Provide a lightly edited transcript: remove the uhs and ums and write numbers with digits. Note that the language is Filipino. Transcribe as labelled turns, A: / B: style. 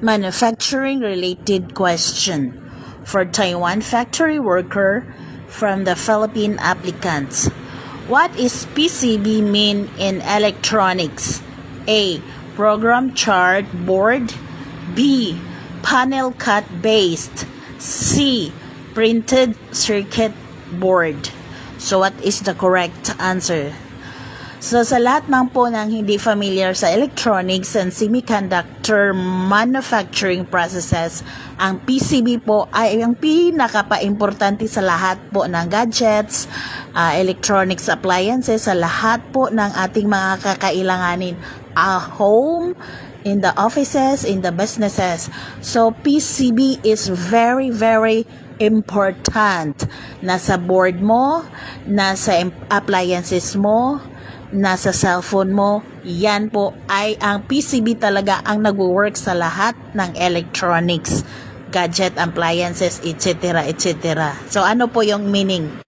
A: manufacturing related question for Taiwan factory worker from the Philippine applicants. What is PCB mean in electronics? A. Program chart board. B. Panel cut based. C. Printed circuit board. So what is the correct answer? So sa lahat ng po ng hindi familiar sa electronics and semiconductor manufacturing processes, ang PCB po ay ang pinaka-importante sa lahat po ng gadgets, electronics appliances, sa lahat po ng ating mga kakailanganin, home, in the offices, in the businesses. So PCB is very, very important. Nasa board mo, nasa appliances mo, nasa cellphone mo, yan po ay ang PCB talaga ang nagwo-work sa lahat ng electronics, gadget, appliances, etc. etc. So ano po yung meaning?